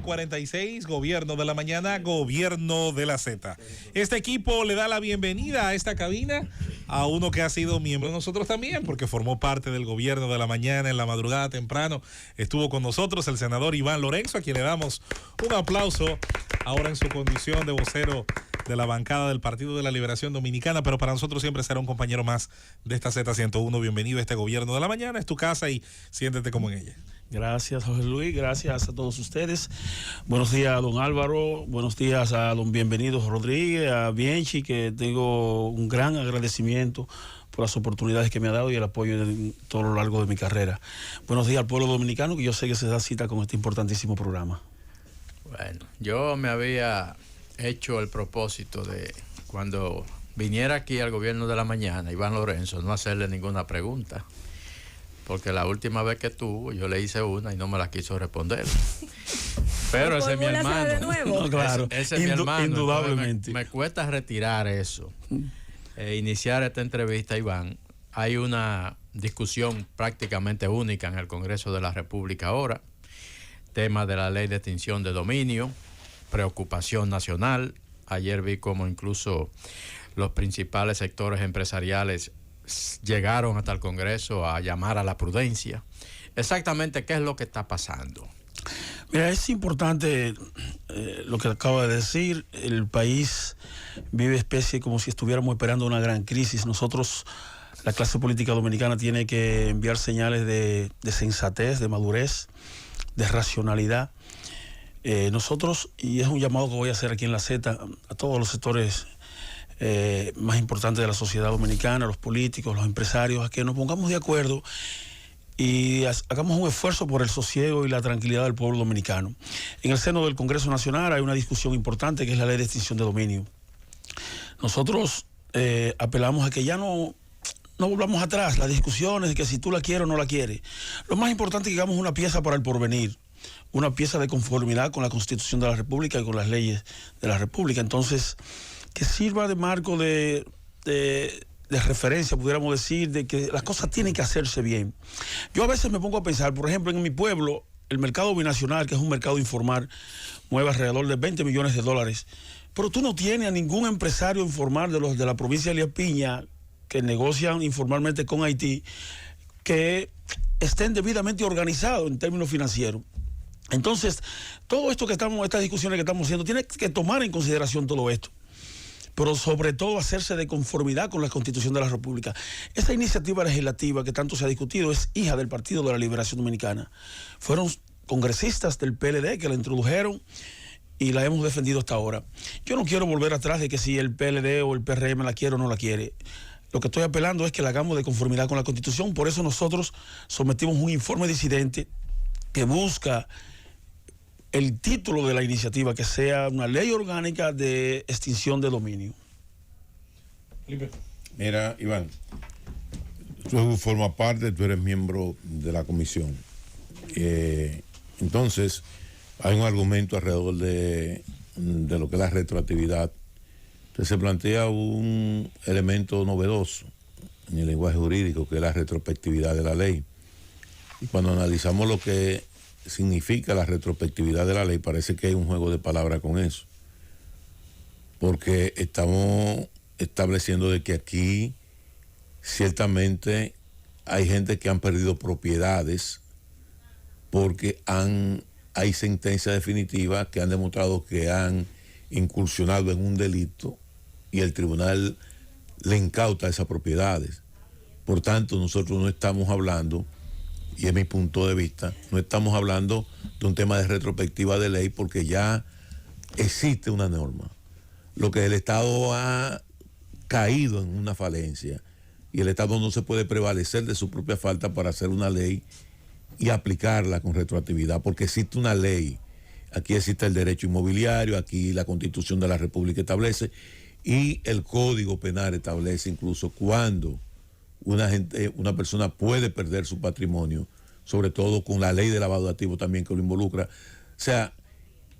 7:46, Gobierno de la Mañana, Gobierno de la Z. Este equipo le da la bienvenida a esta cabina a uno que ha sido miembro de nosotros también, porque formó parte del Gobierno de la Mañana en la madrugada temprano. Estuvo con nosotros el senador Iván Lorenzo, a quien le damos un aplauso ahora en su condición de vocero de la bancada del Partido de la Liberación Dominicana, pero para nosotros siempre será un compañero más de esta Z101. Bienvenido a este Gobierno de la Mañana, es tu casa y siéntete como en ella. Gracias, José Luis, gracias a todos ustedes. Buenos días a don Álvaro, buenos días a don Bienvenido Rodríguez, a Bienchi, que tengo un gran agradecimiento por las oportunidades que me ha dado y el apoyo en todo lo largo de mi carrera. Buenos días al pueblo dominicano, que yo sé que se da cita con este importantísimo programa. Bueno, yo me había hecho el propósito de cuando viniera aquí al Gobierno de la Mañana, Iván Lorenzo, no hacerle ninguna pregunta. Porque la última vez que tuvo, yo le hice una y no me la quiso responder. Pero ese es mi hermano. De nuevo. No, claro, ese es mi hermano. Indudablemente. Me cuesta retirar eso. Iniciar esta entrevista, Iván. Hay una discusión prácticamente única en el Congreso de la República ahora. Tema de la ley de extinción de dominio, preocupación nacional. Ayer vi como incluso los principales sectores empresariales llegaron hasta el Congreso a llamar a la prudencia. Exactamente, ¿qué es lo que está pasando? Mira, es importante lo que acaba de decir. El país vive especie como si estuviéramos esperando una gran crisis. Nosotros, la clase política dominicana, tiene que enviar señales de sensatez, de madurez, de racionalidad. Nosotros, y es un llamado que voy a hacer aquí en la Z, a todos los sectores más importantes de la sociedad dominicana, los políticos, los empresarios, a que nos pongamos de acuerdo y hagamos un esfuerzo por el sosiego y la tranquilidad del pueblo dominicano. En el seno del Congreso Nacional hay una discusión importante que es la ley de extinción de dominio. Nosotros apelamos a que ya no volvamos atrás, las discusiones de que si tú la quieres o no la quieres. Lo más importante es que hagamos una pieza para el porvenir, una pieza de conformidad con la Constitución de la República y con las leyes de la República. Entonces, que sirva de marco de referencia, pudiéramos decir, de que las cosas tienen que hacerse bien. Yo a veces me pongo a pensar, por ejemplo, en mi pueblo, el mercado binacional, que es un mercado informal, mueve alrededor de 20 millones de dólares, pero tú no tienes a ningún empresario informal de los de la provincia de Elías Piña que negocian informalmente con Haití, que estén debidamente organizados en términos financieros. Entonces, todo esto estas discusiones que estamos haciendo, tiene que tomar en consideración todo esto, pero sobre todo hacerse de conformidad con la Constitución de la República. Esa iniciativa legislativa que tanto se ha discutido es hija del Partido de la Liberación Dominicana. Fueron congresistas del PLD que la introdujeron y la hemos defendido hasta ahora. Yo no quiero volver atrás de que si el PLD o el PRM la quiere o no la quiere. Lo que estoy apelando es que la hagamos de conformidad con la Constitución. Por eso nosotros sometimos un informe disidente que busca el título de la iniciativa, que sea una ley orgánica de extinción de dominio. Mira, Iván, tú formas parte, tú eres miembro de la comisión. Entonces, hay un argumento alrededor de lo que es la retroactividad. Entonces, se plantea un elemento novedoso en el lenguaje jurídico, que es la retrospectividad de la ley. Y cuando analizamos lo que significa la retrospectividad de la ley, parece que hay un juego de palabras con eso, porque estamos estableciendo de que aquí ciertamente hay gente que han perdido propiedades porque hay sentencias definitivas que han demostrado que han incursionado en un delito y el tribunal le incauta esas propiedades. Por tanto, nosotros no estamos hablando, y es mi punto de vista, no estamos hablando de un tema de retrospectiva de ley, porque ya existe una norma. Lo que el Estado ha caído en una falencia, y el Estado no se puede prevalecer de su propia falta para hacer una ley y aplicarla con retroactividad, porque existe una ley. Aquí existe el derecho inmobiliario, aquí la Constitución de la República establece, y el Código Penal establece incluso cuándo una persona puede perder su patrimonio, sobre todo con la ley de lavado de activos también que lo involucra. O sea,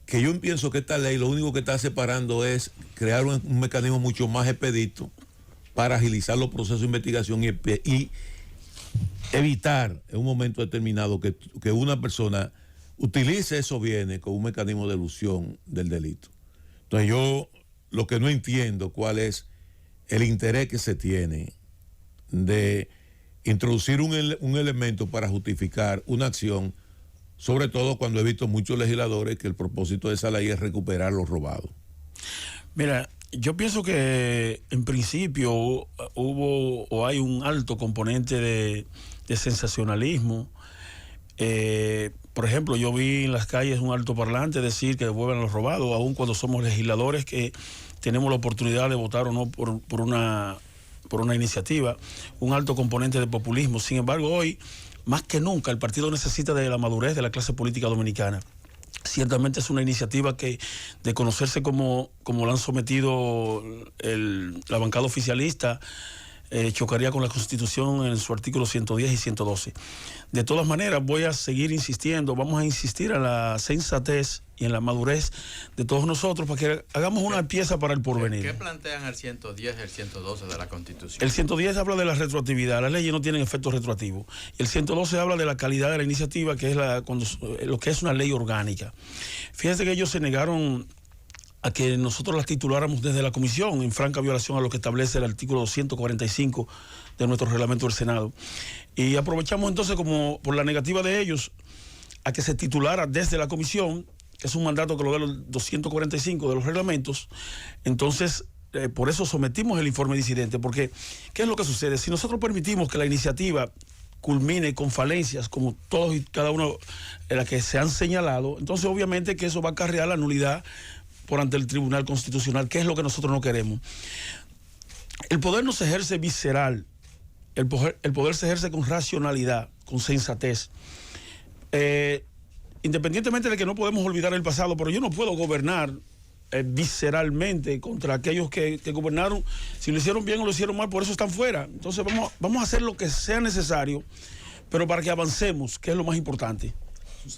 que yo pienso que esta ley lo único que está separando es crear un mecanismo mucho más expedito para agilizar los procesos de investigación y evitar en un momento determinado que una persona utilice esos bienes como un mecanismo de elusión del delito. Entonces yo lo que no entiendo cuál es el interés que se tiene de introducir un elemento para justificar una acción, sobre todo cuando he visto muchos legisladores que el propósito de esa ley es recuperar lo robado. Mira, yo pienso que en principio hubo o hay un alto componente de sensacionalismo. Por ejemplo, yo vi en las calles un altoparlante decir que devuelvan los robados, aun cuando somos legisladores que tenemos la oportunidad de votar o no por una iniciativa, un alto componente de populismo. Sin embargo, hoy, más que nunca, el partido necesita de la madurez de la clase política dominicana. Ciertamente es una iniciativa que, de conocerse como la han sometido la bancada oficialista, chocaría con la Constitución en su artículo 110 y 112. De todas maneras, voy a seguir insistiendo, vamos a insistir en la sensatez y en la madurez de todos nosotros para que hagamos una pieza para el porvenir. ¿Qué plantean el 110 y el 112 de la Constitución? El 110 habla de la retroactividad, las leyes no tienen efecto retroactivo. Y el 112 habla de la calidad de la iniciativa, que es lo que es una ley orgánica. Fíjense que ellos se negaron a que nosotros las tituláramos desde la comisión, en franca violación a lo que establece el artículo 145 de nuestro reglamento del Senado. Y aprovechamos entonces, como por la negativa de ellos, a que se titulara desde la comisión, que es un mandato que lo da el 245 de los reglamentos. Entonces, por eso sometimos el informe disidente, porque ¿qué es lo que sucede? Si nosotros permitimos que la iniciativa culmine con falencias, como todos y cada uno de las que se han señalado, entonces obviamente que eso va a acarrear la nulidad por ante el Tribunal Constitucional, que es lo que nosotros no queremos. El poder no se ejerce visceral, el poder se ejerce con racionalidad, con sensatez. Independientemente de que no podemos olvidar el pasado, pero yo no puedo gobernar visceralmente contra aquellos que gobernaron, si lo hicieron bien o lo hicieron mal, por eso están fuera. Entonces vamos a hacer lo que sea necesario, pero para que avancemos, que es lo más importante.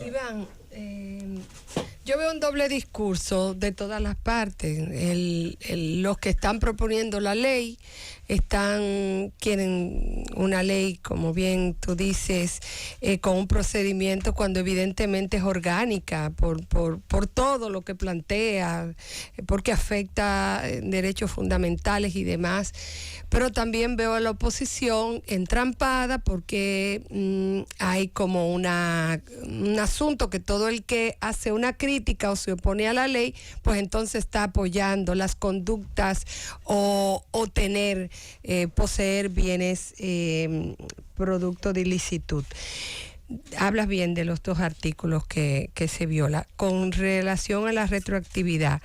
Iván, yo veo un doble discurso de todas las partes. Los que están proponiendo la ley quieren una ley, como bien tú dices, con un procedimiento cuando evidentemente es orgánica por todo lo que plantea, porque afecta derechos fundamentales y demás. Pero también veo a la oposición entrampada porque hay como un asunto que todo el que hace una crítica o se opone a la ley, pues entonces está apoyando las conductas o poseer bienes producto de ilicitud. Hablas bien de los dos artículos que se viola. Con relación a la retroactividad,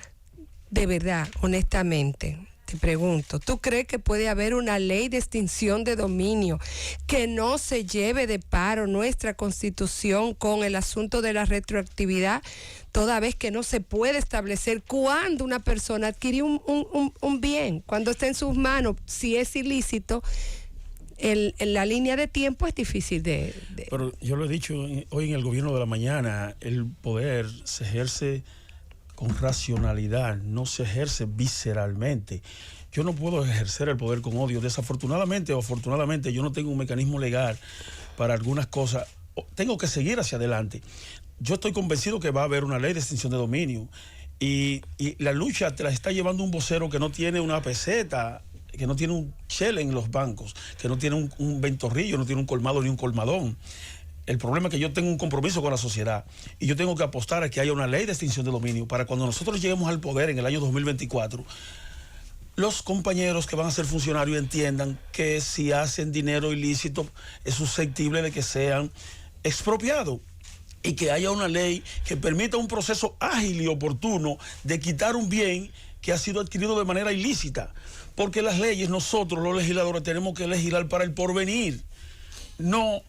de verdad, honestamente, te pregunto, ¿tú crees que puede haber una ley de extinción de dominio que no se lleve de paro nuestra Constitución con el asunto de la retroactividad, toda vez que no se puede establecer cuándo una persona adquirió un bien, cuando está en sus manos, si es ilícito? En la línea de tiempo es difícil de... Pero yo lo he dicho hoy en el Gobierno de la Mañana, el poder se ejerce con racionalidad, no se ejerce visceralmente. Yo no puedo ejercer el poder con odio. Desafortunadamente o afortunadamente yo no tengo un mecanismo legal para algunas cosas. Tengo que seguir hacia adelante. Yo estoy convencido que va a haber una ley de extinción de dominio y la lucha te la está llevando un vocero que no tiene una peseta, que no tiene un chele en los bancos, que no tiene un ventorrillo, no tiene un colmado ni un colmadón. El problema es que yo tengo un compromiso con la sociedad y yo tengo que apostar a que haya una ley de extinción de dominio para cuando nosotros lleguemos al poder en el año 2024, los compañeros que van a ser funcionarios entiendan que si hacen dinero ilícito es susceptible de que sean expropiados y que haya una ley que permita un proceso ágil y oportuno de quitar un bien que ha sido adquirido de manera ilícita. Porque las leyes, nosotros los legisladores tenemos que legislar para el porvenir, no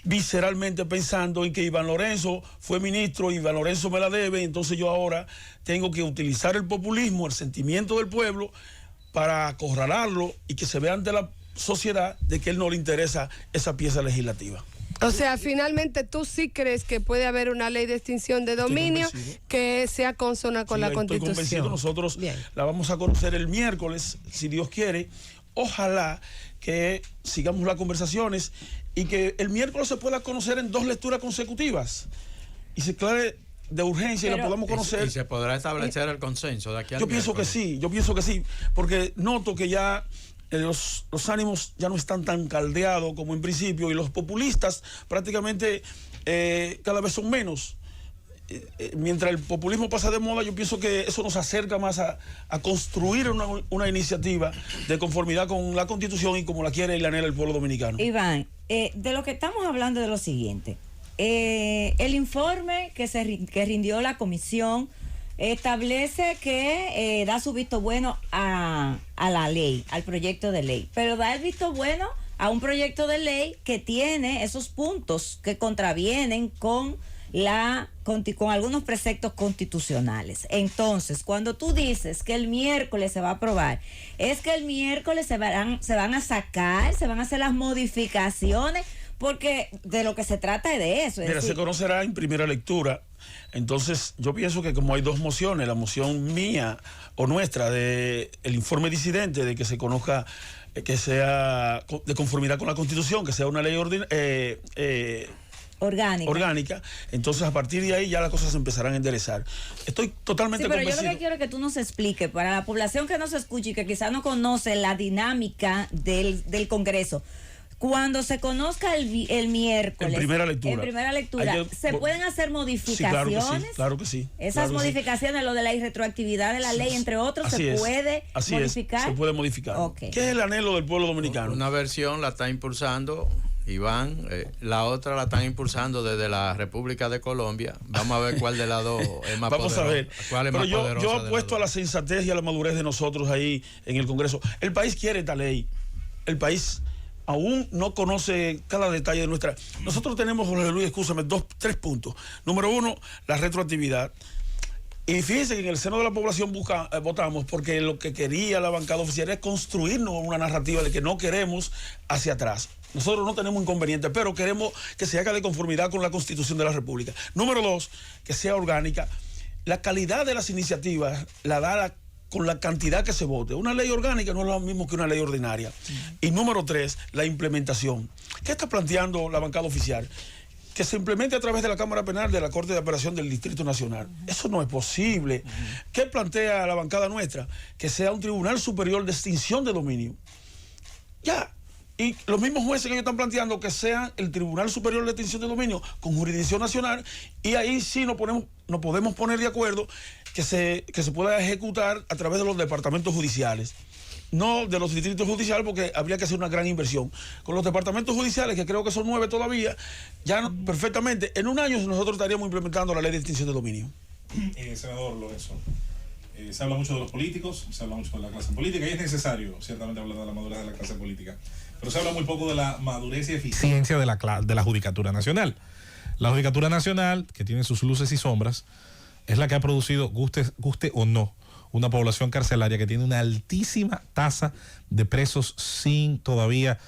visceralmente pensando en que Iván Lorenzo fue ministro, Iván Lorenzo me la debe, entonces yo ahora tengo que utilizar el populismo, el sentimiento del pueblo para acorralarlo y que se vea ante la sociedad de que él no le interesa esa pieza legislativa. O sea, finalmente tú sí crees que puede haber una ley de extinción de dominio que sea consona con la Constitución. Estoy convencido, nosotros la vamos a conocer el miércoles, si Dios quiere. Ojalá que sigamos las conversaciones y que el miércoles se pueda conocer en 2 lecturas consecutivas y se declare de urgencia y la podamos conocer. Y se podrá establecer el consenso de aquí al Yo pienso que sí, porque noto que ya los ánimos ya no están tan caldeados como en principio y los populistas prácticamente cada vez son menos. Mientras el populismo pasa de moda, yo pienso que eso nos acerca más a construir una iniciativa de conformidad con la Constitución y como la quiere y la anhela el pueblo dominicano. Iván, de lo que estamos hablando de lo siguiente. El informe que rindió la comisión establece que da su visto bueno a la ley, al proyecto de ley, pero da el visto bueno a un proyecto de ley que tiene esos puntos que contravienen con algunos preceptos constitucionales. Entonces, cuando tú dices que el miércoles se va a aprobar, es que el miércoles se van a hacer las modificaciones, porque de lo que se trata es de eso. Mira, se conocerá en primera lectura. Entonces, yo pienso que como hay dos mociones, la moción mía o nuestra de el informe disidente de que se conozca que sea de conformidad con la Constitución, que sea una ley orgánica, entonces a partir de ahí ya las cosas se empezarán a enderezar. Estoy totalmente convencido. Pero yo lo que quiero es que tú nos expliques, para la población que nos escuche y que quizás no conoce la dinámica del Congreso. Cuando se conozca el miércoles, en primera lectura, ¿se pueden hacer modificaciones? Sí, claro que sí. Esas modificaciones, lo de la irretroactividad de la ley, entre otros, se puede modificar. Se puede modificar. Okay. ¿Qué es el anhelo del pueblo dominicano? Una versión la está impulsando Iván, la otra la están impulsando desde la República de Colombia. Vamos a ver cuál de las dos es más poderosa. Vamos a ver. ¿Cuál es Pero más poderosa? Yo apuesto a la sensatez y a la madurez de nosotros ahí en el Congreso. El país quiere esta ley. El país aún no conoce cada detalle de nuestra. Nosotros tenemos, Jorge Luis, escúchame, 3 puntos. Número 1, la retroactividad. Y fíjense que en el seno de la población votamos porque lo que quería la bancada oficial es construirnos una narrativa de que no queremos hacia atrás. Nosotros no tenemos inconveniente, pero queremos que se haga de conformidad con la Constitución de la República. Número 2, que sea orgánica. La calidad de las iniciativas la da con la cantidad que se vote. Una ley orgánica no es lo mismo que una ley ordinaria. Y número 3, la implementación. ¿Qué está planteando la bancada oficial? Que se implemente a través de la Cámara Penal de la Corte de Apelación del Distrito Nacional. Eso no es posible. ¿Qué plantea la bancada nuestra? Que sea un Tribunal Superior de Extinción de Dominio. Ya. Y los mismos jueces que ellos están planteando que sean el Tribunal Superior de Extinción de Dominio con jurisdicción nacional, y ahí sí nos podemos poner de acuerdo que se pueda ejecutar a través de los departamentos judiciales, no de los distritos judiciales, porque habría que hacer una gran inversión. Con los departamentos judiciales, que creo que son 9 todavía, ya perfectamente, en un año nosotros estaríamos implementando la ley de extinción de dominio. Senador Lorenzo, se habla mucho de los políticos, se habla mucho de la clase política, y es necesario, ciertamente, hablar de la madurez de la clase política, pero se habla muy poco de la madurez y eficiencia de la Judicatura Nacional. La Judicatura Nacional, que tiene sus luces y sombras, es la que ha producido, guste o no, una población carcelaria que tiene una altísima tasa de presos sin todavía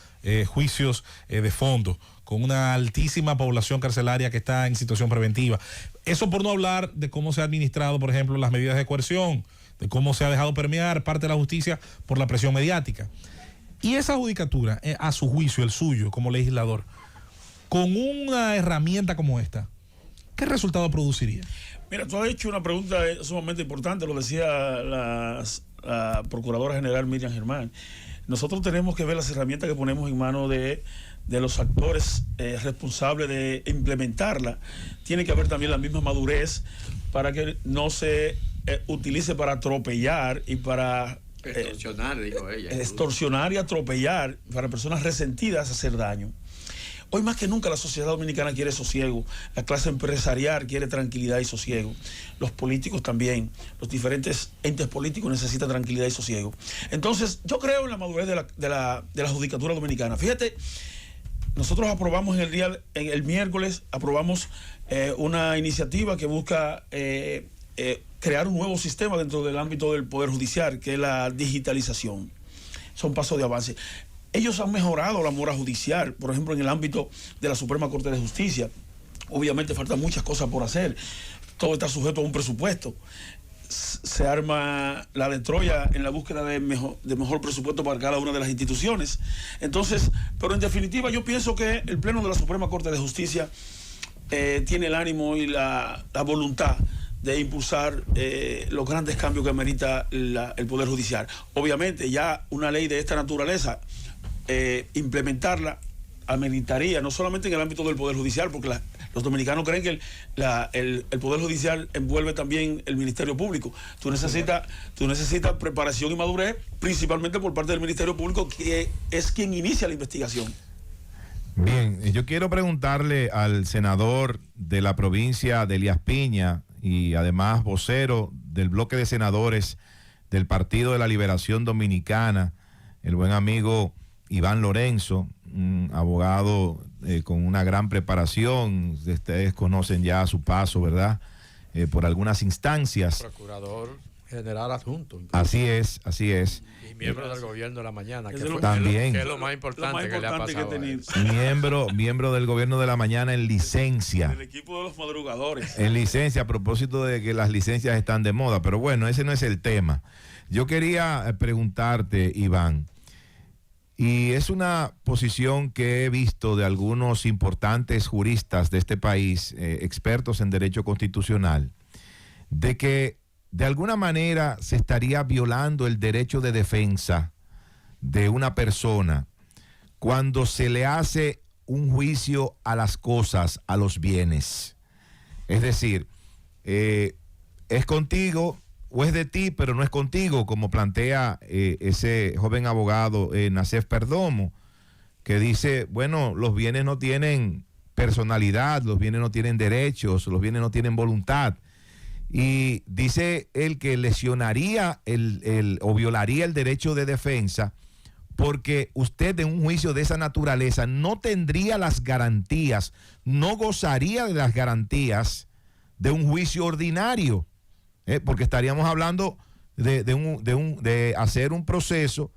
juicios de fondo, con una altísima población carcelaria que está en situación preventiva. Eso por no hablar de cómo se ha administrado, por ejemplo, las medidas de coerción, de cómo se ha dejado permear parte de la justicia por la presión mediática. Y esa judicatura, a su juicio, el suyo como legislador, con una herramienta como esta, ¿qué resultado produciría? Mira, tú has hecho una pregunta sumamente importante, lo decía la Procuradora General Miriam Germán. Nosotros tenemos que ver las herramientas que ponemos en manos de los actores responsables de implementarla. Tiene que haber también la misma madurez para que no se utilice para atropellar y para extorsionar, dijo ella. Extorsionar y atropellar para personas resentidas, hacer daño. Hoy más que nunca la sociedad dominicana quiere sosiego, la clase empresarial quiere tranquilidad y sosiego, los políticos también, los diferentes entes políticos necesitan tranquilidad y sosiego. Entonces, yo creo en la madurez de la Judicatura Dominicana. Fíjate, nosotros aprobamos el miércoles, aprobamos una iniciativa que busca crear un nuevo sistema dentro del ámbito del Poder Judicial, que es la digitalización. Son pasos de avance. Ellos han mejorado la mora judicial, por ejemplo, en el ámbito de la Suprema Corte de Justicia. Obviamente faltan muchas cosas por hacer. Todo está sujeto a un presupuesto. Se arma la de Troya en la búsqueda de mejor presupuesto para cada una de las instituciones. Entonces, pero en definitiva yo pienso que el Pleno de la Suprema Corte de Justicia tiene el ánimo y la voluntad de impulsar los grandes cambios que amerita el Poder Judicial. Obviamente, ya una ley de esta naturaleza, implementarla ameritaría, no solamente en el ámbito del Poder Judicial, porque los dominicanos creen que el Poder Judicial envuelve también el Ministerio Público. Tú necesitas preparación y madurez, principalmente por parte del Ministerio Público, que es quien inicia la investigación. Bien, yo quiero preguntarle al senador de la provincia de Elías Piña y además vocero del bloque de senadores del Partido de la Liberación Dominicana, el buen amigo Iván Lorenzo, un abogado con una gran preparación. Ustedes conocen ya su paso, ¿verdad? Por algunas instancias. Procurador general adjunto. Así es. Y miembro del gobierno de la mañana, que también es lo más importante que le ha pasado. Miembro del gobierno de la mañana en licencia. El equipo de los madrugadores. En licencia, a propósito de que las licencias están de moda. Pero bueno, ese no es el tema. Yo quería preguntarte, Iván, y es una posición que he visto de algunos importantes juristas de este país, expertos en derecho constitucional, de que de alguna manera se estaría violando el derecho de defensa de una persona cuando se le hace un juicio a las cosas, a los bienes. Es decir, es contigo o es de ti, pero no es contigo, como plantea ese joven abogado Nacef Perdomo, que dice, bueno, los bienes no tienen personalidad, los bienes no tienen derechos, los bienes no tienen voluntad. Y dice él que lesionaría o violaría el derecho de defensa porque usted en un juicio de esa naturaleza no tendría las garantías, no gozaría de las garantías de un juicio ordinario. Porque estaríamos hablando de hacer un proceso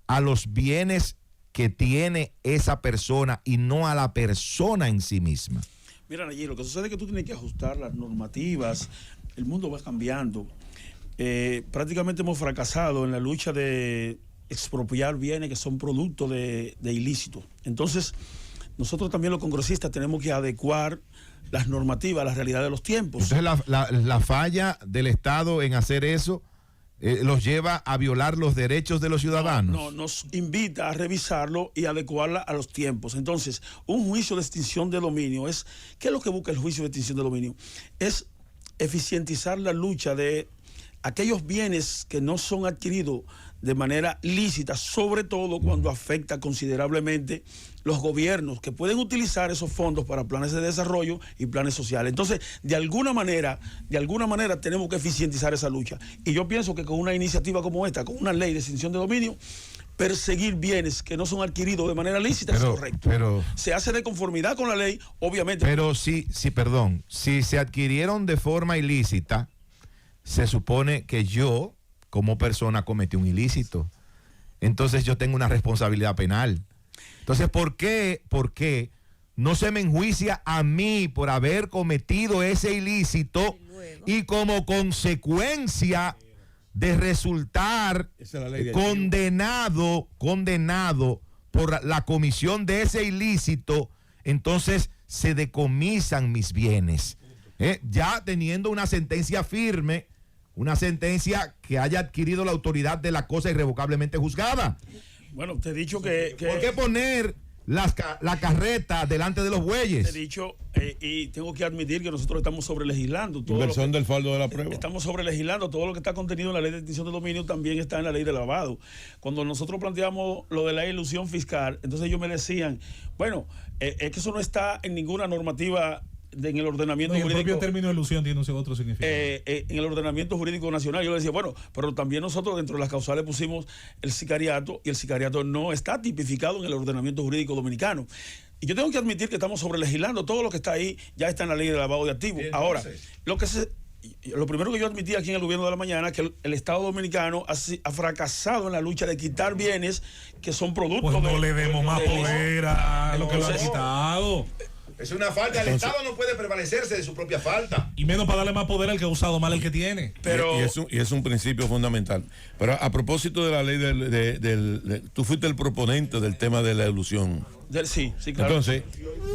a los bienes que tiene esa persona y no a la persona en sí misma. Mira, Nayib, lo que sucede es que tú tienes que ajustar las normativas, el mundo va cambiando. Prácticamente hemos fracasado en la lucha de expropiar bienes que son producto de ilícitos. Entonces, nosotros también los congresistas tenemos que adecuar las normativas a la realidad de los tiempos. Entonces la falla del Estado en hacer eso los lleva a violar los derechos de los ciudadanos. No, nos invita a revisarlo y adecuarla a los tiempos. Entonces, un juicio de extinción de dominio ¿qué es lo que busca el juicio de extinción de dominio? Es eficientizar la lucha de aquellos bienes que no son adquiridos de manera lícita, sobre todo cuando afecta considerablemente los gobiernos que pueden utilizar esos fondos para planes de desarrollo y planes sociales. Entonces, de alguna manera tenemos que eficientizar esa lucha. Y yo pienso que con una iniciativa como esta, con una ley de extinción de dominio, perseguir bienes que no son adquiridos de manera lícita es correcto. Pero se hace de conformidad con la ley, obviamente. Pero si se adquirieron de forma ilícita, se supone que yo, como persona, cometí un ilícito. Entonces yo tengo una responsabilidad penal. Entonces, ¿por qué no se me enjuicia a mí por haber cometido ese ilícito y como consecuencia de resultar condenado por la comisión de ese ilícito, entonces se decomisan mis bienes? Ya teniendo una sentencia firme, una sentencia que haya adquirido la autoridad de la cosa irrevocablemente juzgada. Bueno, te he dicho que ¿por qué poner la carreta delante de los bueyes? Te he dicho, y tengo que admitir que nosotros estamos sobrelegislando. Inversión del faldo de la prueba. Estamos sobrelegislando todo lo que está contenido en la ley de extinción de dominio, también está en la ley de lavado. Cuando nosotros planteamos lo de la ilusión fiscal, entonces ellos me decían, bueno, es que eso no está en ninguna normativa en el ordenamiento jurídico. El propio término de ilusión tiene otro significado. En el ordenamiento jurídico nacional, yo le decía, bueno, pero también nosotros dentro de las causales pusimos el sicariato, y el sicariato no está tipificado en el ordenamiento jurídico dominicano. Y yo tengo que admitir que estamos sobrelegislando, todo lo que está ahí ya está en la ley de lavado de activos. Ahora, lo primero que yo admití aquí en el gobierno de la mañana es que el Estado dominicano ha fracasado en la lucha de quitar bienes que son productos pues no le demos más poder a lo que lo han quitado. Es una falta. El Estado no puede prevalecerse de su propia falta. Y menos para darle más poder al que ha usado mal el que tiene. Pero y es un principio fundamental. Pero a propósito de la ley tú fuiste el proponente del tema de la elusión. Sí, claro. Entonces,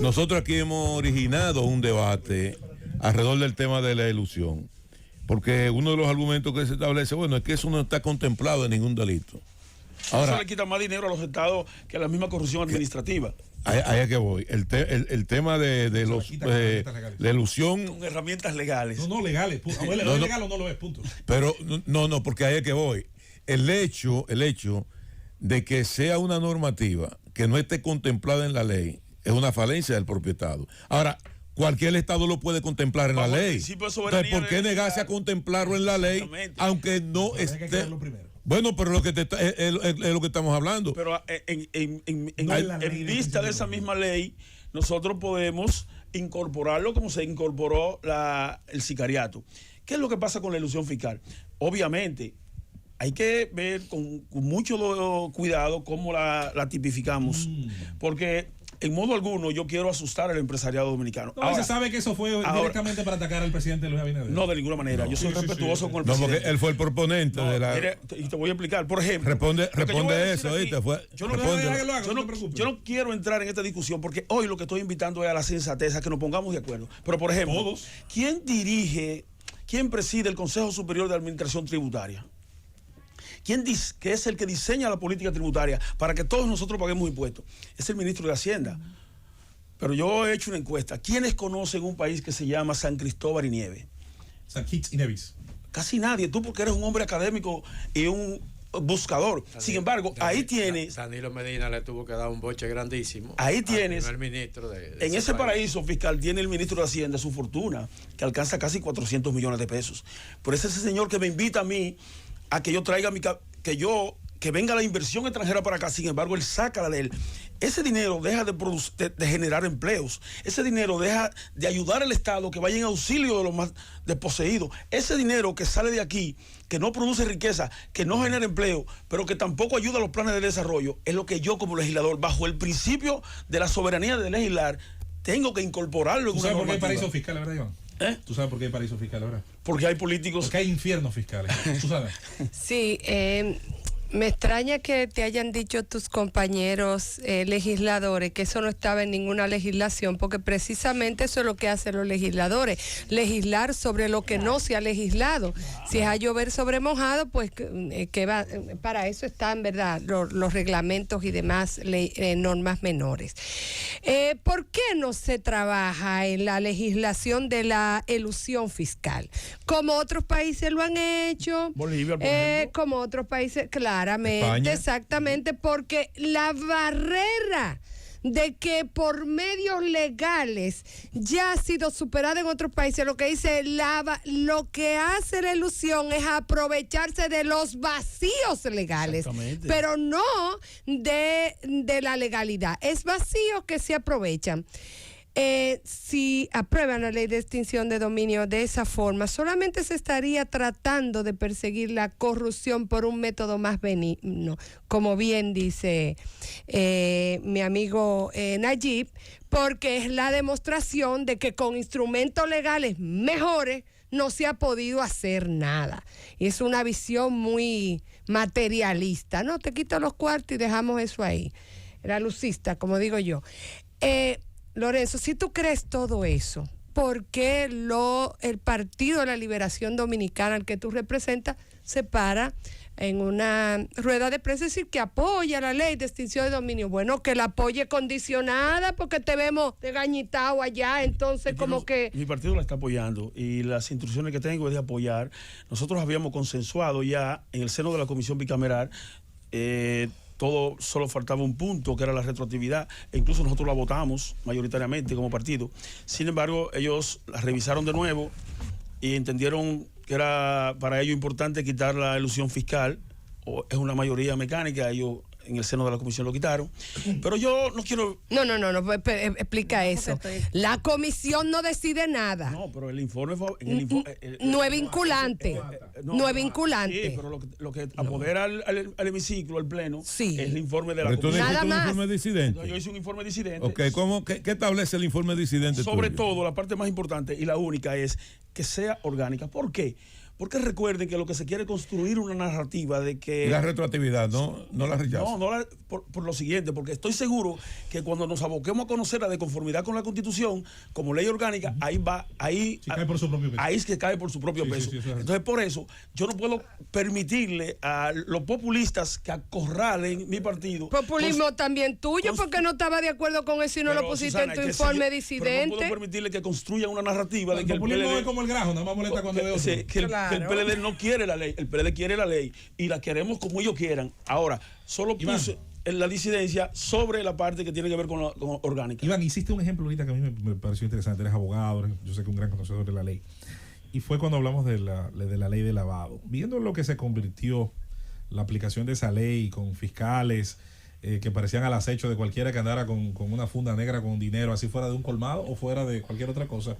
nosotros aquí hemos originado un debate alrededor del tema de la elusión. Porque uno de los argumentos que se establece, bueno, es que eso no está contemplado en ningún delito. Ahora, eso le quita más dinero a los estados que la misma corrupción administrativa. ahí es que voy. El tema de elusión. Con herramientas legales. No, legales. ¿Es legal o no lo es? Punto. Pero no, porque ahí es que voy. El hecho de que sea una normativa que no esté contemplada en la ley es una falencia del propio Estado. Ahora, cualquier Estado lo puede contemplar en la ley. Entonces, ¿por qué negarse a contemplarlo en la ley aunque no esté? Bueno, pero es lo que estamos hablando. Pero en vista de esa misma ley, nosotros podemos incorporarlo como se incorporó el sicariato. ¿Qué es lo que pasa con la elusión fiscal? Obviamente, hay que ver con mucho cuidado cómo la tipificamos, porque en modo alguno yo quiero asustar al empresariado dominicano. No, se sabe que eso fue directamente para atacar al presidente Luis Abinader. No, de ninguna manera. Yo soy respetuoso con el presidente. No, porque él fue el proponente de la... Mire, y te voy a explicar. Por ejemplo... Responde eso, ¿oíste? Yo no quiero entrar en esta discusión porque hoy lo que estoy invitando es a la sensatez, a que nos pongamos de acuerdo. Pero, por ejemplo, ¿quién preside el Consejo Superior de Administración Tributaria? ¿Quién dice que es el que diseña la política tributaria para que todos nosotros paguemos impuestos? Es el ministro de Hacienda. Pero yo he hecho una encuesta. ¿Quiénes conocen un país que se llama San Cristóbal y Nieves? San Kitts y Nevis. Casi nadie. Tú porque eres un hombre académico y un buscador. Sin embargo, ahí tienes... Danilo Medina le tuvo que dar un boche grandísimo. Ahí tienes... al ministro de en ese paraíso fiscal tiene el ministro de Hacienda su fortuna, que alcanza casi 400 millones de pesos. Por eso ese señor que me invita a mí a que yo traiga que venga la inversión extranjera para acá, sin embargo, él saca la de él. Ese dinero deja de generar empleos. Ese dinero deja de ayudar al Estado que vaya en auxilio de los más desposeídos. Ese dinero que sale de aquí, que no produce riqueza, que no genera empleo, pero que tampoco ayuda a los planes de desarrollo, es lo que yo como legislador, bajo el principio de la soberanía de legislar, tengo que incorporarlo en una normativa. ¿Tú sabes por qué hay paraíso fiscal, verdad, Iván? ¿Tú sabes por qué hay paraíso fiscal ahora? Porque hay políticos... Porque hay infiernos fiscales. ¿Tú sabes? Sí, me extraña que te hayan dicho tus compañeros legisladores que eso no estaba en ninguna legislación, porque precisamente eso es lo que hacen los legisladores, legislar sobre lo que no se ha legislado. Si es a llover sobre mojado, pues para eso están, ¿verdad?, los reglamentos y demás normas menores. ¿Por qué no se trabaja en la legislación de la elusión fiscal? Como otros países lo han hecho. Bolivia, por ejemplo. Como otros países, claramente, España. exactamente, porque la barrera de que por medios legales ya ha sido superada en otros países, lo que dice lo que hace la elusión es aprovecharse de los vacíos legales, pero no de la legalidad. Es vacíos que se aprovechan. Si aprueban la ley de extinción de dominio de esa forma, solamente se estaría tratando de perseguir la corrupción por un método más benigno, como bien dice mi amigo Nayib, porque es la demostración de que con instrumentos legales mejores no se ha podido hacer nada. Y es una visión muy materialista, ¿no? Te quito los cuartos y dejamos eso ahí. La lucista, como digo yo. Lorenzo, si tú crees todo eso, ¿por qué el Partido de la Liberación Dominicana, al que tú representas, se para en una rueda de prensa y decir que apoya la ley de extinción de dominio? Bueno, que la apoye condicionada porque te vemos degañitado allá, entonces Mi partido la está apoyando y las instrucciones que tengo es de apoyar. Nosotros habíamos consensuado ya en el seno de la comisión bicameral, todo, solo faltaba un punto que era la retroactividad, e incluso nosotros la votamos mayoritariamente como partido. Sin embargo, ellos la revisaron de nuevo y entendieron que era para ellos importante quitar la elusión fiscal, o es una mayoría mecánica, ellos en el seno de la comisión lo quitaron. Pero yo no quiero... No, explica eso. La comisión no decide nada. No, pero el informe... No es vinculante. No es vinculante. Sí, pero lo que apodera al hemiciclo, al pleno, sí, es el informe de la comisión. Nada más. Un informe disidente. Yo hice un informe disidente. Ok, ¿qué establece el informe disidente? Sobre todo, la parte más importante y la única es que sea orgánica. ¿Por qué? Porque recuerden que lo que se quiere construir una narrativa de que... Y la retroactividad, ¿no la rechaza? No, por lo siguiente, porque estoy seguro que cuando nos aboquemos a conocer la de conformidad con la Constitución como ley orgánica, ahí cae por su propio peso. Ahí es que cae por su propio peso. Sí, entonces, por eso, yo no puedo permitirle a los populistas que acorralen mi partido. Populismo también tuyo, porque no estaba de acuerdo con eso y no lo pusiste, Susana, en tu informe disidente. Pero no puedo permitirle que construyan una narrativa de que el populismo es como el grajo, nada más molesta cuando veo que el PLD no quiere la ley, el PLD quiere la ley y la queremos como ellos quieran. Ahora, solo puse en la disidencia sobre la parte que tiene que ver con orgánica. Iván, hiciste un ejemplo ahorita que a mí me pareció interesante. Eres abogado, yo sé que un gran conocedor de la ley. Y fue cuando hablamos de la ley de lavado. Viendo lo que se convirtió la aplicación de esa ley con fiscales que parecían al acecho de cualquiera que andara con una funda negra con dinero, así fuera de un colmado o fuera de cualquier otra cosa.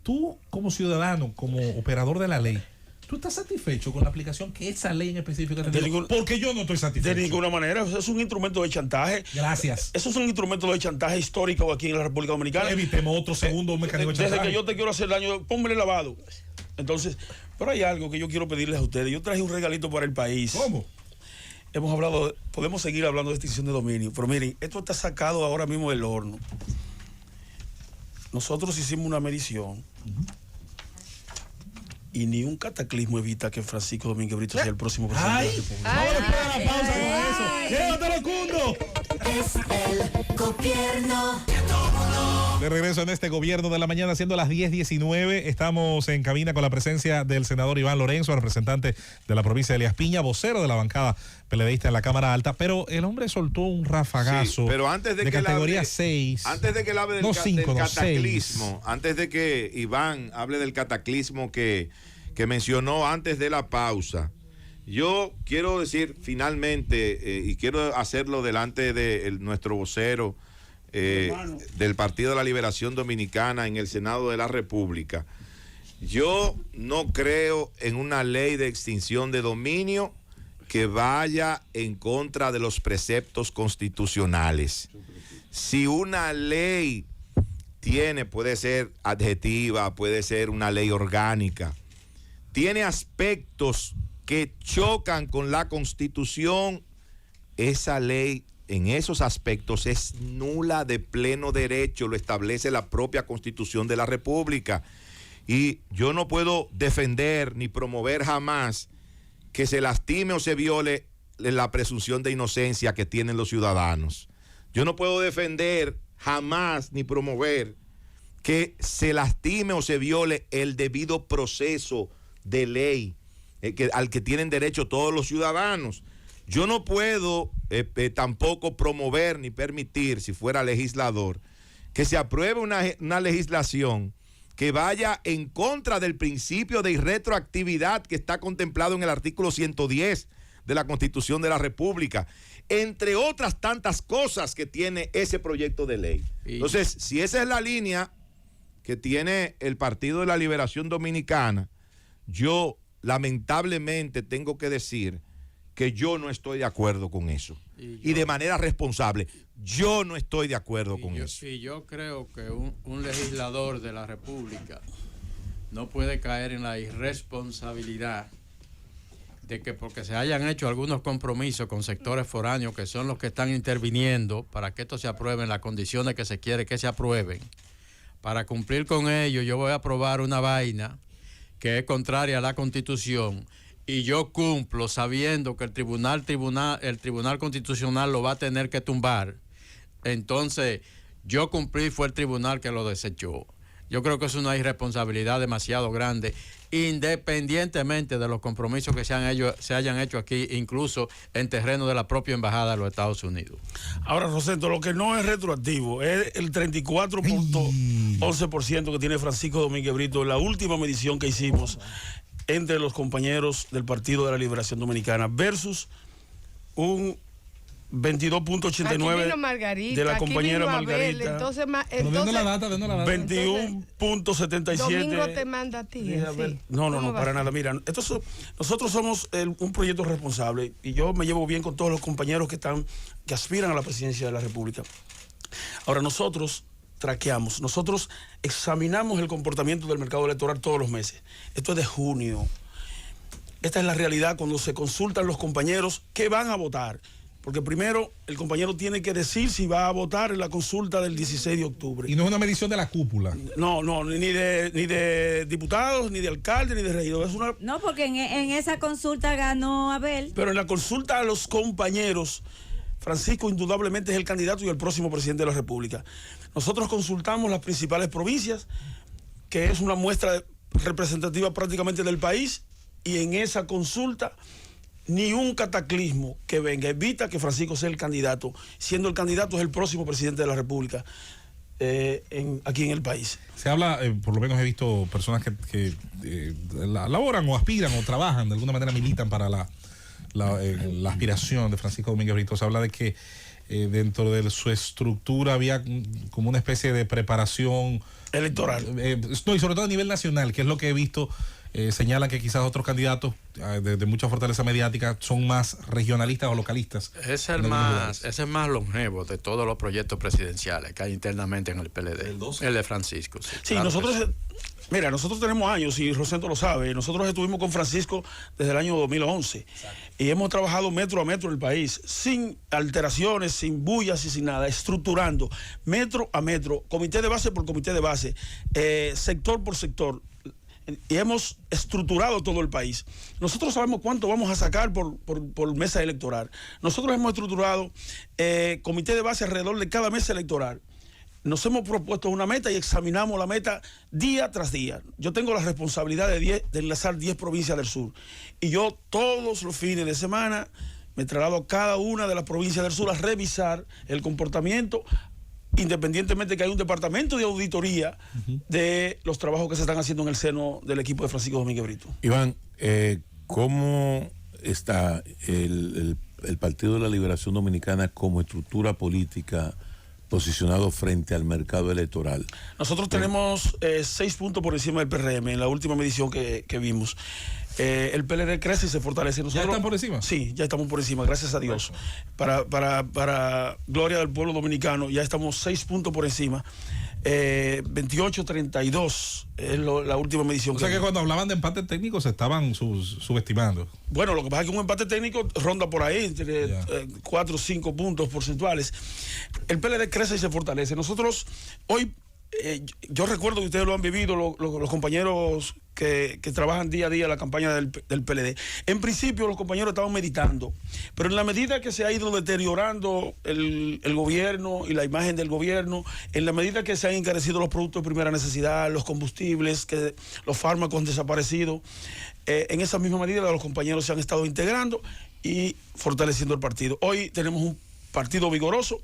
Tú, como ciudadano, como operador de la ley, ¿tú estás satisfecho con la aplicación que esa ley en específico ha tenido? Porque yo no estoy satisfecho. De ninguna manera. Eso es un instrumento de chantaje. Gracias. Eso es un instrumento de chantaje histórico aquí en la República Dominicana. Evitemos otro segundo mecanismo de chantaje. Desde que yo te quiero hacer daño, póngale lavado. Entonces, pero hay algo que yo quiero pedirles a ustedes. Yo traje un regalito para el país. ¿Cómo? Podemos seguir hablando de extinción de dominio, pero miren, esto está sacado ahora mismo del horno. Nosotros hicimos una medición y ni un cataclismo evita que Francisco Domínguez Brito sea el próximo presidente de la República. Vamos a la pausa con eso. ¡Llévatelo, Cundo! Es el gobierno. De regreso en este gobierno de la mañana, siendo las 10:19, estamos en cabina con la presencia del senador Iván Lorenzo, representante de la provincia de Elías Piña, vocero de la bancada PLDista en la Cámara Alta, pero el hombre soltó un rafagazo, sí, pero antes de que categoría 6. Antes de que él hable del, del cataclismo, antes de que Iván hable del cataclismo que mencionó antes de la pausa, yo quiero decir finalmente, y quiero hacerlo delante de nuestro vocero, del Partido de la Liberación Dominicana en el Senado de la República. Yo no creo en una ley de extinción de dominio que vaya en contra de los preceptos constitucionales. Si una ley puede ser adjetiva, puede ser una ley orgánica, tiene aspectos que chocan con la Constitución, esa ley en esos aspectos es nula de pleno derecho, lo establece la propia Constitución de la República. Y yo no puedo defender ni promover jamás que se lastime o se viole la presunción de inocencia que tienen los ciudadanos. Yo no puedo defender jamás ni promover que se lastime o se viole el debido proceso de ley al que tienen derecho todos los ciudadanos. Yo no puedo tampoco promover ni permitir, si fuera legislador, que se apruebe una legislación que vaya en contra del principio de irretroactividad que está contemplado en el artículo 110 de la Constitución de la República, entre otras tantas cosas que tiene ese proyecto de ley. Entonces, si esa es la línea que tiene el Partido de la Liberación Dominicana, yo lamentablemente tengo que decir que yo no estoy de acuerdo con eso. Y de manera responsable, yo no estoy de acuerdo con eso. Y yo creo que un legislador de la República no puede caer en la irresponsabilidad de que porque se hayan hecho algunos compromisos con sectores foráneos que son los que están interviniendo para que esto se apruebe en las condiciones que se quiere que se aprueben, para cumplir con ello yo voy a aprobar una vaina que es contraria a la Constitución y yo cumplo sabiendo que el Tribunal Constitucional lo va a tener que tumbar. Entonces, yo cumplí, fue el tribunal que lo desechó. Yo creo que es una irresponsabilidad demasiado grande, independientemente de los compromisos que se hayan hecho aquí, incluso en terreno de la propia Embajada de los Estados Unidos. Ahora, Rosendo, lo que no es retroactivo es el 34.11% que tiene Francisco Domínguez Brito en la última medición que hicimos entre los compañeros del Partido de la Liberación Dominicana versus un 22.89 de la compañera Margarita. Entonces, denos la data. 21.77. Domingo te manda a ti. Sí. No, para nada. Mira, nosotros somos un proyecto responsable y yo me llevo bien con todos los compañeros que aspiran a la presidencia de la República. Ahora, nosotros traqueamos, nosotros examinamos el comportamiento del mercado electoral todos los meses. Esto es de junio. Esta es la realidad cuando se consultan los compañeros que van a votar. Porque primero el compañero tiene que decir si va a votar en la consulta del 16 de octubre. Y no es una medición de la cúpula. No, ni de diputados, ni de alcaldes, ni de regidores. No, porque en esa consulta ganó Abel. Pero en la consulta a los compañeros, Francisco indudablemente es el candidato y el próximo presidente de la República. Nosotros consultamos las principales provincias, que es una muestra representativa prácticamente del país, y en esa consulta ni un cataclismo que venga evita que Francisco sea el candidato. Siendo el candidato es el próximo presidente de la República aquí en el país. Se habla, por lo menos he visto personas que laboran o aspiran o trabajan, de alguna manera militan para la aspiración de Francisco Domínguez Brito. Se habla de que dentro de su estructura había como una especie de preparación electoral. No, y sobre todo a nivel nacional, que es lo que he visto. Señalan que quizás otros candidatos de mucha fortaleza mediática son más regionalistas o localistas. Ese es el más longevo de todos los proyectos presidenciales que hay internamente en el PLD. El de Francisco. Sí, claro, nosotros... Mira, nosotros tenemos años, y Rosendo lo sabe, nosotros estuvimos con Francisco desde el año 2011. Exacto. Y hemos trabajado metro a metro en el país, sin alteraciones, sin bullas y sin nada, estructurando metro a metro, comité de base por comité de base, sector por sector. Y hemos estructurado todo el país. Nosotros sabemos cuánto vamos a sacar por mesa electoral. Nosotros hemos estructurado comité de base alrededor de cada mesa electoral. Nos hemos propuesto una meta y examinamos la meta día tras día. Yo tengo la responsabilidad de enlazar 10 provincias del sur. Y yo todos los fines de semana me traslado a cada una de las provincias del sur a revisar el comportamiento, independientemente de que hay un departamento de auditoría de los trabajos que se están haciendo en el seno del equipo de Francisco Domínguez Brito. Iván, ¿cómo está el Partido de la Liberación Dominicana como estructura política posicionado frente al mercado electoral? Nosotros tenemos 6 puntos por encima del PRM en la última medición que vimos. El PLD crece y se fortalece. ¿Ya están por encima? Sí, ya estamos por encima, gracias a Dios. Para gloria del pueblo dominicano, ya estamos 6 puntos por encima. 28-32 es la última medición. O sea que cuando hablaban de empate técnico se estaban subestimando. Bueno, lo que pasa es que un empate técnico ronda por ahí entre 4 o 5 puntos porcentuales. El PLD crece y se fortalece. Nosotros hoy, yo recuerdo que ustedes lo han vivido, los compañeros que trabajan día a día la campaña del PLD. En principio los compañeros estaban meditando, pero en la medida que se ha ido deteriorando el gobierno y la imagen del gobierno, en la medida que se han encarecido los productos de primera necesidad, los combustibles, que los fármacos han desaparecido, en esa misma medida los compañeros se han estado integrando y fortaleciendo el partido. Hoy tenemos un partido vigoroso,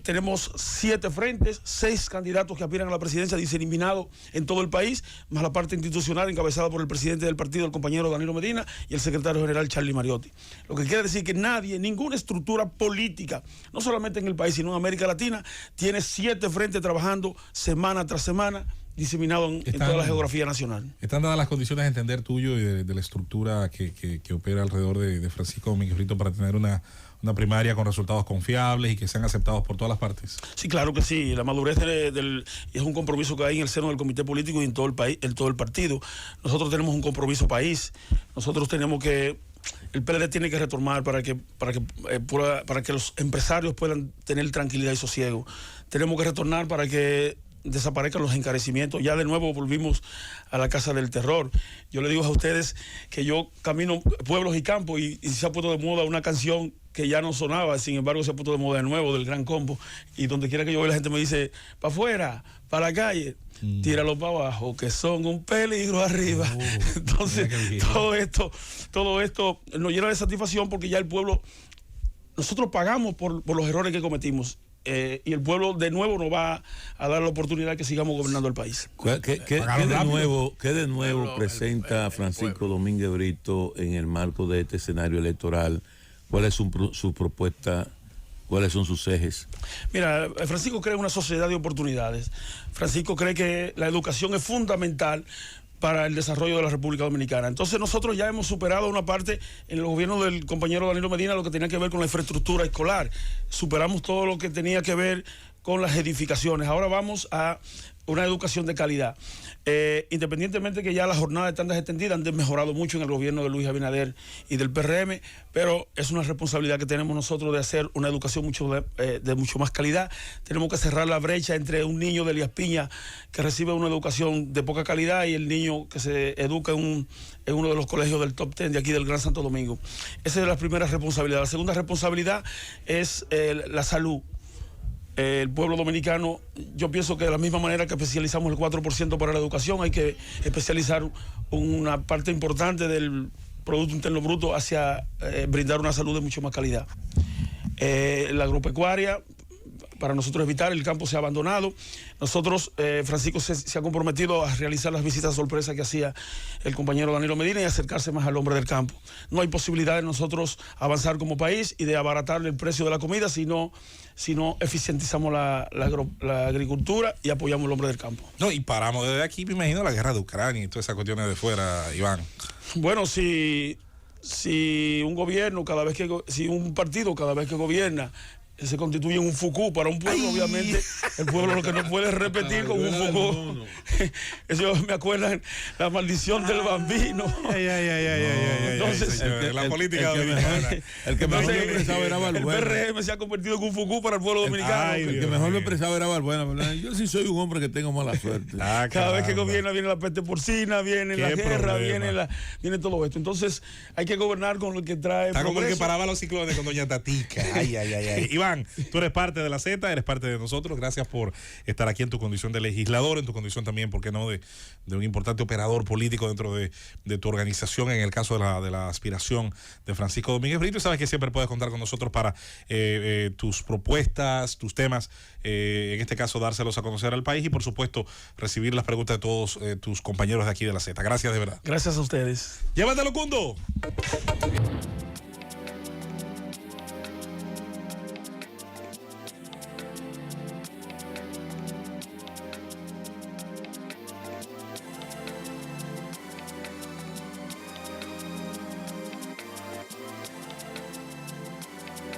tenemos 7 frentes, 6 candidatos que aspiran a la presidencia diseminados en todo el país, más la parte institucional encabezada por el presidente del partido, el compañero Danilo Medina, y el secretario general Charlie Mariotti. Lo que quiere decir que ninguna estructura política, no solamente en el país, sino en América Latina, tiene 7 frentes trabajando semana tras semana, diseminado en toda la geografía nacional. ¿Están dadas las condiciones de entender tuyo y de la estructura que opera alrededor de Francisco Domínguez Brito para tener una primaria con resultados confiables y que sean aceptados por todas las partes? Sí, claro que sí. La madurez es un compromiso que hay en el seno del comité político y en todo el país, en todo el partido. Nosotros tenemos un compromiso país. Nosotros tenemos que... El PLD tiene que retomar para que los empresarios puedan tener tranquilidad y sosiego. Tenemos que retornar para que desaparezcan los encarecimientos. Ya de nuevo volvimos a la casa del terror. Yo le digo a ustedes que yo camino pueblos y campos y se ha puesto de moda una canción que ya no sonaba, sin embargo se ha puesto de moda de nuevo, del Gran Combo, y donde quiera que yo voy la gente me dice, para afuera, para la calle, tíralo para abajo, que son un peligro arriba. Entonces, todo esto nos llena de satisfacción porque ya el pueblo, nosotros pagamos por los errores que cometimos. Y el pueblo de nuevo nos va a dar la oportunidad de que sigamos gobernando el país. ¿Qué de nuevo presenta Francisco Domínguez Brito en el marco de este escenario electoral? ¿Cuál es su propuesta ¿Cuáles son sus ejes? Mira, Francisco cree en una sociedad de oportunidades. Francisco cree que la educación es fundamental para el desarrollo de la República Dominicana. Entonces nosotros ya hemos superado una parte en el gobierno del compañero Danilo Medina, lo que tenía que ver con la infraestructura escolar. Superamos todo lo que tenía que ver con las edificaciones. Ahora vamos a una educación de calidad. Independientemente que ya las jornadas de tandas extendidas han mejorado mucho en el gobierno de Luis Abinader y del PRM, pero es una responsabilidad que tenemos nosotros de hacer una educación de mucho más calidad. Tenemos que cerrar la brecha entre un niño de Elías Piña que recibe una educación de poca calidad y el niño que se educa en uno de los colegios del top 10 de aquí del Gran Santo Domingo. Esa es la primera responsabilidad. La segunda responsabilidad es la salud. El pueblo dominicano, yo pienso que de la misma manera que especializamos el 4% para la educación, hay que especializar una parte importante del Producto Interno Bruto hacia brindar una salud de mucho más calidad. La agropecuaria, para nosotros es vital, el campo se ha abandonado. Nosotros, Francisco se ha comprometido a realizar las visitas sorpresa que hacía el compañero Danilo Medina y acercarse más al hombre del campo. No hay posibilidad de nosotros avanzar como país y de abaratarle el precio de la comida si no eficientizamos la agricultura y apoyamos al hombre del campo. No, y paramos desde aquí, me imagino, la guerra de Ucrania y todas esas cuestiones de fuera, Iván. Bueno, si un gobierno, si un partido cada vez que gobierna se constituye en un Foucault para un pueblo, obviamente el pueblo lo que no puede repetir con un Foucault. Eso me acuerda la maldición del bambino. Entonces, la política dominicana. El que mejor lo expresaba era Balbuena. El PRM se ha convertido en un Foucault para el pueblo dominicano. El que mejor lo expresaba era Balbuena, ¿verdad? Yo sí soy un hombre que tengo mala suerte. Cada vez que gobierna viene la peste porcina, viene la guerra, viene todo esto. Entonces hay que gobernar con lo que trae Está como el que progreso. paraba los ciclones con doña Tatica. Iván, tú eres parte de la Z, eres parte de nosotros. Gracias por estar aquí en tu condición de legislador, en tu condición también, ¿por qué no?, de un importante operador político dentro de tu organización, en el caso de la aspiración de Francisco Domínguez Brito. Y sabes que siempre puedes contar con nosotros para tus propuestas, tus temas, en este caso dárselos a conocer al país y por supuesto recibir las preguntas de todos tus compañeros de aquí de la Z. Gracias de verdad. Gracias a ustedes. Llévatelo, Cundo.